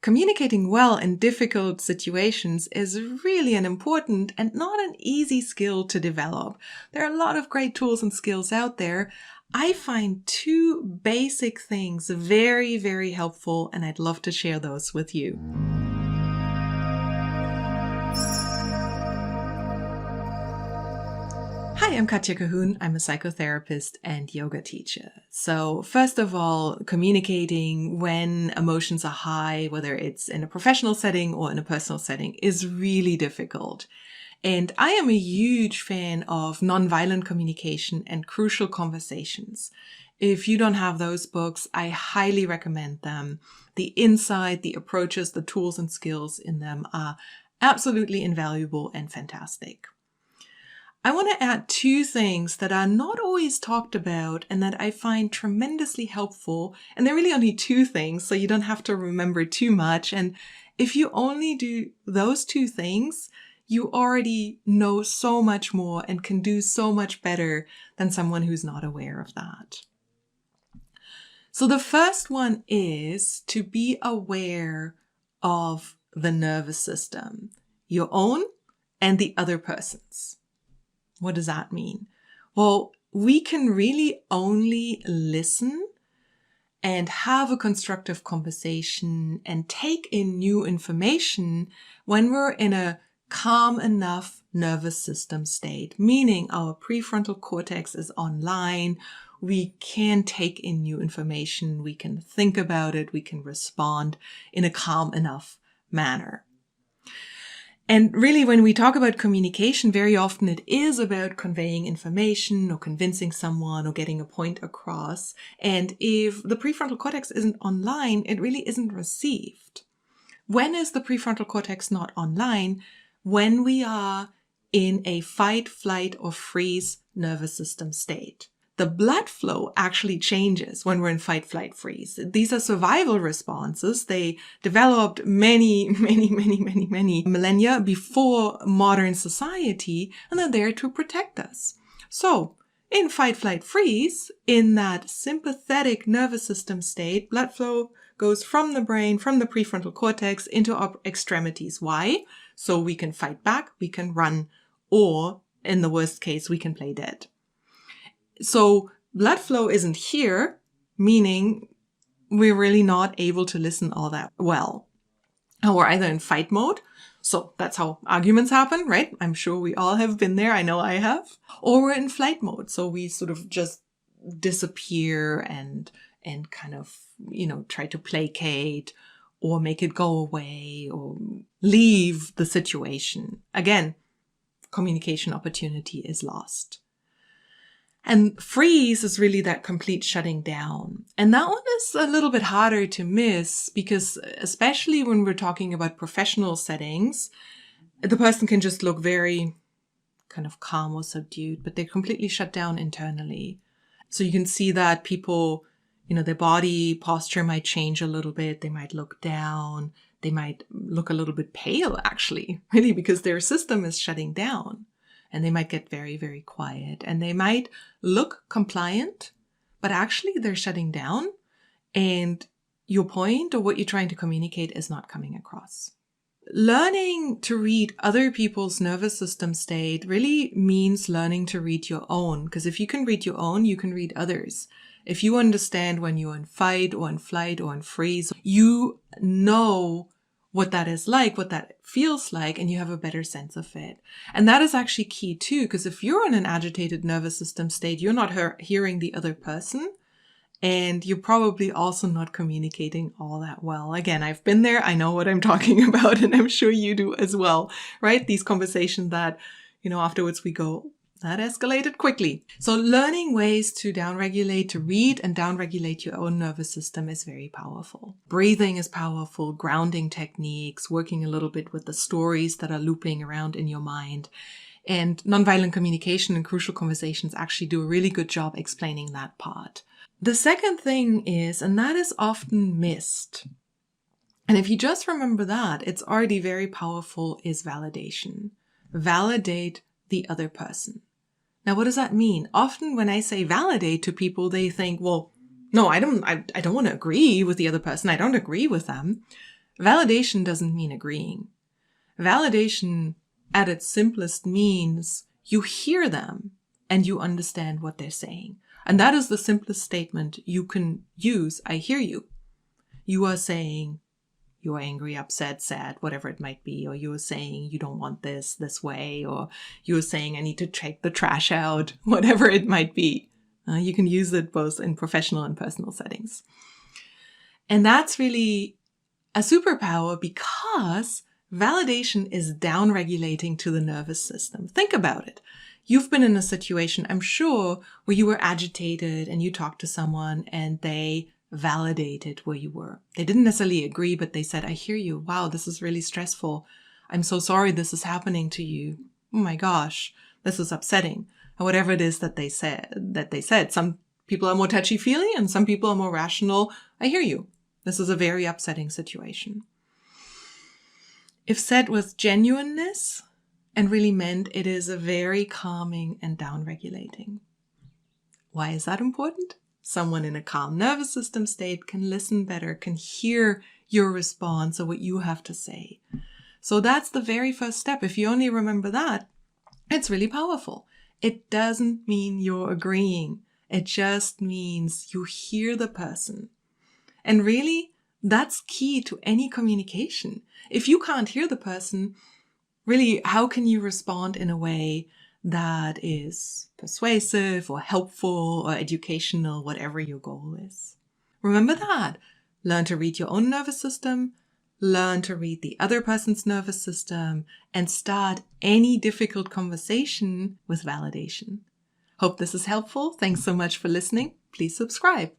Communicating well in difficult situations is really an important and not an easy skill to develop. There are a lot of great tools and skills out there. I find two basic things very, very helpful, and I'd love to share those with you. Hi, I'm Katja Cahoon. I'm a psychotherapist and yoga teacher. So first of all, communicating when emotions are high, whether it's in a professional setting or in a personal setting, is really difficult. And I am a huge fan of nonviolent communication and crucial conversations. If you don't have those books, I highly recommend them. The insight, the approaches, the tools and skills in them are absolutely invaluable and fantastic. I want to add two things that are not always talked about and that I find tremendously helpful. And they're really only two things, so you don't have to remember too much. And if you only do those two things, you already know so much more and can do so much better than someone who's not aware of that. So the first one is to be aware of the nervous system, your own and the other person's. What does that mean? Well, we can really only listen and have a constructive conversation and take in new information when we're in a calm enough nervous system state, meaning our prefrontal cortex is online. We can take in new information. We can think about it. We can respond in a calm enough manner. And really, when we talk about communication, very often it is about conveying information or convincing someone or getting a point across. And if the prefrontal cortex isn't online, it really isn't received. When is the prefrontal cortex not online? When we are in a fight, flight, or freeze nervous system state. The blood flow actually changes when we're in fight, flight, freeze. These are survival responses. They developed many millennia before modern society, and they're there to protect us. So in fight, flight, freeze, in that sympathetic nervous system state, blood flow goes from the brain, from the prefrontal cortex into our extremities. Why? So we can fight back, we can run, or in the worst case, we can play dead. So blood flow isn't here, meaning we're really not able to listen all that well. And we're either in fight mode, so that's how arguments happen, right? I'm sure we all have been there. I know I have. Or we're in flight mode, so we sort of just disappear and kind of, try to placate or make it go away or leave the situation. Again, communication opportunity is lost. And freeze is really that complete shutting down. And that one is a little bit harder to miss because especially when we're talking about professional settings, the person can just look very kind of calm or subdued, but they're completely shut down internally. So you can see that people, their body posture might change a little bit. They might look down. They might look a little bit pale, actually, really, because their system is shutting down. And they might get very, very quiet. And they might look compliant, but actually they're shutting down. And your point or what you're trying to communicate is not coming across. Learning to read other people's nervous system state really means learning to read your own. Because if you can read your own, you can read others. If you understand when you're in fight or in flight or in freeze, you know what that is like, what that feels like, and you have a better sense of it. And that is actually key too, because if you're in an agitated nervous system state, you're not hearing the other person, and you're probably also not communicating all that well. Again, I've been there. I know what I'm talking about, and I'm sure you do as well, right? These conversations that, afterwards we go, that escalated quickly. So learning ways to downregulate, to read and downregulate your own nervous system is very powerful. Breathing is powerful, grounding techniques, working a little bit with the stories that are looping around in your mind. And nonviolent communication and crucial conversations actually do a really good job explaining that part. The second thing is, and that is often missed, and if you just remember that, it's already very powerful, is validation. Validate the other person. Now, what does that mean? Often when I say validate to people, they think, well, no, I don't want to agree with the other person. I don't agree with them. Validation doesn't mean agreeing. Validation at its simplest means you hear them and you understand what they're saying. And that is the simplest statement you can use. I hear you. You are saying you're angry, upset, sad, whatever it might be. Or you are saying you don't want this way. Or you are saying I need to take the trash out, whatever it might be. You can use it both in professional and personal settings. And that's really a superpower because validation is downregulating to the nervous system. Think about it. You've been in a situation, I'm sure, where you were agitated and you talked to someone and they validated where you were. They didn't necessarily agree, but they said, I hear you. Wow, this is really stressful. I'm so sorry this is happening to you. Oh my gosh, this is upsetting. Or whatever it is that they said. Some people are more touchy-feely and some people are more rational. I hear you. This is a very upsetting situation. If said with genuineness and really meant, it is a very calming and downregulating. Why is that important? Someone in a calm nervous system state can listen better, can hear your response or what you have to say. So that's the very first step. If you only remember that, it's really powerful. It doesn't mean you're agreeing. It just means you hear the person. And really, that's key to any communication. If you can't hear the person, really, how can you respond in a way that is persuasive or helpful or educational, whatever your goal is? Remember that. Learn to read your own nervous system, learn to read the other person's nervous system, and start any difficult conversation with validation. Hope this is helpful. Thanks so much for listening. Please subscribe.